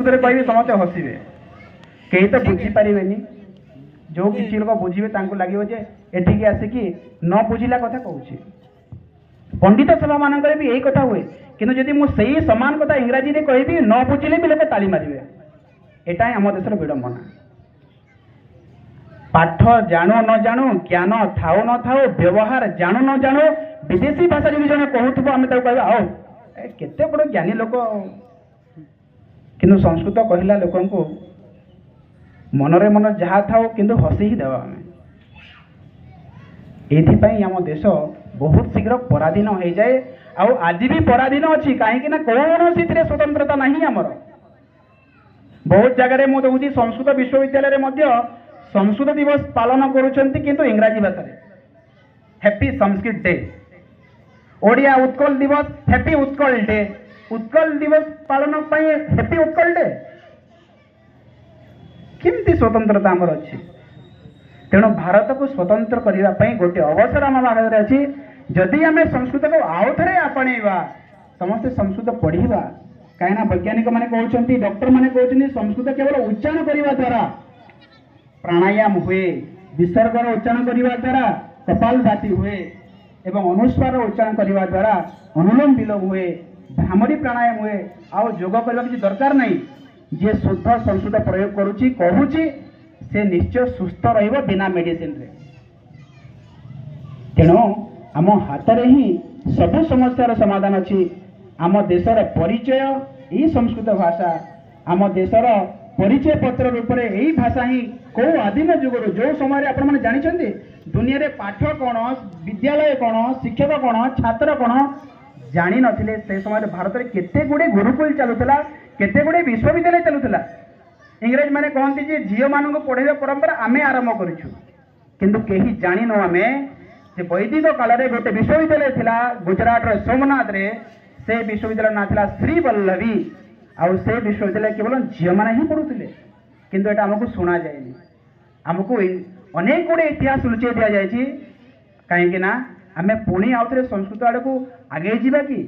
कहि समस्त हसवे कई तो बुझी पारे जो किसी लोग बुझे लगे जे एठिक आसिकी न बुझिला कथा कहूँ पंडित सभा मान भी यही कथा हुए कि मुझे समान कथा इंग्राजी में कहि न बुझिले भी लोग ताली मारे एटा आम देशर विडंबना पाठ जाणु न जाणु ज्ञान थाऊ न थाऊ व्यवहार जाणु न जाणु विदेशी भाषा जो जन कहूब आम कह आओ केते बड़ ज्ञानी लोक किंतु संस्कृत कहला लोक मनरे मन जहाँ था किंतु हसी ही देवा आम एथपाई आम देश बहुत शीघ्र पराधीन हो जाए आज भी पराधीन अच्छी कहीं कौन सी स्वतंत्रता नहीं आमर बहुत जगह मुझे देखुची संस्कृत विश्वविद्यालय संस्कृत दिवस पालन करुँच किंतु इंग्राजी भाषा हैप्पी संस्कृत डे ओडिया उत्कल दिवस हैप्पी उत्कल डे उत्कल दिवस पालन हैप्पी उत्कल डे किमती स्वतंत्रता आमर अच्छी तेणु भारत को स्वतंत्र करने गोटे अवसर आम पाखे अच्छी जदि आम संस्कृत को आउ थे आपणेवा समस्ते संस्कृत पढ़ा कहीं वैज्ञानिक मैंने कहते डॉक्टर मैंने कहते संस्कृत केवल उच्चारण करने द्वारा प्राणायाम हुए विसर्गर उच्चारण करने द्वारा कपालभाति हुए एवं अनुस्वार उच्चारण करने द्वारा अनुलोम विलोम हुए भ्रामरी प्राणायाम हुए आउ योग करने किसी दरकार नहीं जे शुद्ध संस्कृत प्रयोग करुच्ची कहूची से निश्चय सुस्थ रहिबो बिना मेडिसिन रे तेणु आम हाथ में ही सबु समस्यार समाधान अच्छी आम देशर परिचय यही संस्कृत भाषा आम देशर परिचय पत्र रूप में यही भाषा ही कौ आदिम जुगर जो समय आपण मैंने जानते दुनिया रे पाठ कौन विद्यालय कौन शिक्षक कौन छात्र कौन जानी नथिले से समय भारत में केते गुड़े गुरुकुल चलुला केते गुड़े विश्वविद्यालय चलुला इंग्रेज मैंने कहते जे झील मान पढ़ाई परंपरा आमे आरंभ करूँ किंतु कहीं जान आमे वैदिक काल में गोटे विश्वविद्यालय थिला गुजरात सोमनाथ रे से विश्वविद्यालय ना थिला श्री वल्लभी आउ से विश्वविद्यालय केवल झील मैंने ही पढ़ुले किंतु एटा हमको शुणा जाएनि आमको अनेक गुड़े इतिहास लुचे दि जाए कहीं आम पुणी आउ थे संस्कृत आड़ को आगे जावा कि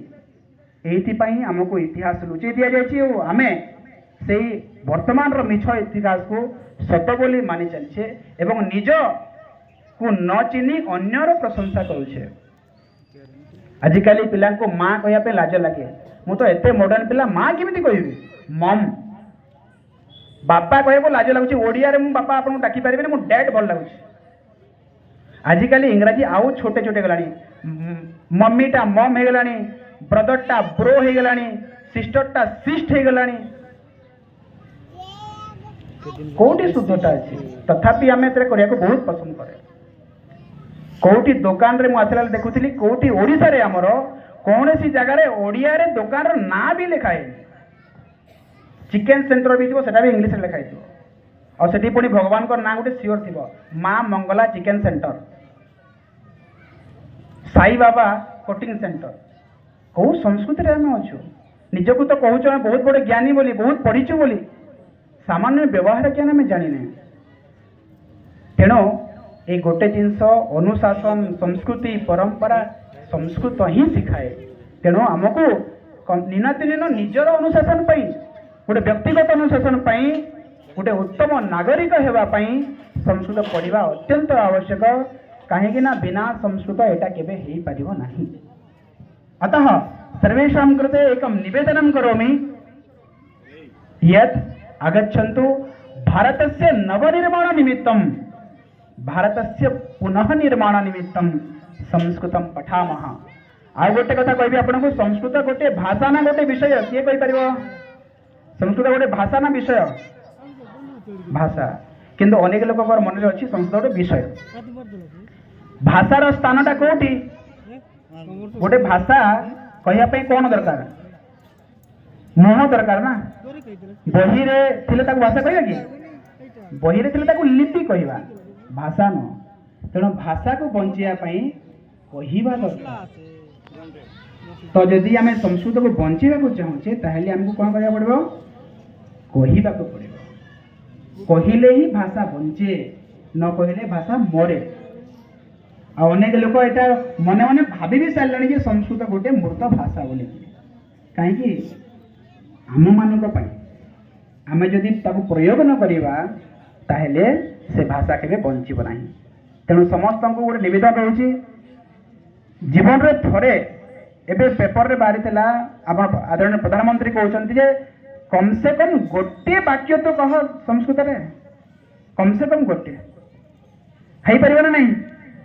एपाई आमको इतिहास लुचे दि जाए आम से वर्तमान मिछ इतिहास को सत बोली मानि चलछे एवं निज को न चिनी अन्यर प्रशंसा करुछे आजिकल पिला को माँ कहया लाज लगे मु तो एते मॉडर्न पिला माँ केमिति कहबी मम बापा कहबो लाज लगुच ओडिया रे मु बापा आपन डाकी पारिबे मु डैड भल लगुच आजिकल इंग्राजी आउ छोटे छोटे गलानी मम्मीटा मम हे गलानी ब्रदरटा ब्रो हे गलानी सिस्टरटा सिस्ट हे गलानी कोटी शुद्धता अच्छी तथापि आम एत बहुत पसंद करे कोटी दुकान रे मुझे देखुली कोटी ओडिशा रे आमर कौन सी जगह ओडिया रे दुकान रो ना भी लिखाए चिकेन सेंटर भी थी सेटा भी इंग्लिश रे लिखाई और सेठी पुणी भगवान को ना गोटे सियोर थी माँ Mangla chicken centre Sai Baba coating centre कौ संस्कृति रे आम अच्छु निजको तो कहूँ बहुत बड़े ज्ञानी बोली बहुत पढ़ीचु बोली सामान्य व्यवहार ज्ञान आम जानी तेणु ये गोटे जिनस अनुशासन संस्कृति परंपरा संस्कृत ही शिखाए तेणु आमको निनातिन निजर अनुशासन गोटे व्यक्तिगत अनुशासन गोटे उत्तम नागरिक होगापी संस्कृत पढ़ा अत्यंत आवश्यक कहीं बिना संस्कृत एटा केबे हो पारिबो नाही अतः सर्वेषां कृते एकं निवेदनं करोमि यत् आगच्छन्तु भारतस्य नवनिर्माण निमित्तं भारतस्य पुनः निर्माण निमित्तं संस्कृतं पठामः आ गोटे कथा कहबी आपनको संस्कृत गोटे भाषा ना गोटे विषय किए कहि परिबो संस्कृत गोटे भाषा ना विषय भाषा किंतु अनेक लोक मन अच्छी संस्कृत गोटे विषय भाषार स्थानटा कोठी गोटे भाषा कहया कौन दरकार मुह दरकार ना बही रे थिले ताकू भाषा कहया कि बही रे थिले ताकू लिपि कहवा भाषा न तेणु भाषा को बंचिया कहवा दरकार तो जदि आम संस्कृत को बंचा चाहूचे ताहले आमको कौन करा पड़ो कहवा पड़ो कहले ही भाषा बंचे न कहले भाषा मरे अनेक लोक यहाँ मन मन भाभी भी सारे कि संस्कृत गोटे मृत भाषा बोली कहीं आम मान आमे जदि ताकू प्रयोग न करिबा ताहेले से भाषा केबे बंचिब नाही। तेणु समस्त को गोटे निवेदन रहुछि जीवन रे थरे एबे पेपर रे बाहरी थिला आपण आदरणीय प्रधानमंत्री कहउछन्ति जे कम से कम गोटे वाक्य तो कह संस्कृत रे कम से कम गोटे है परिबा ना नहीं।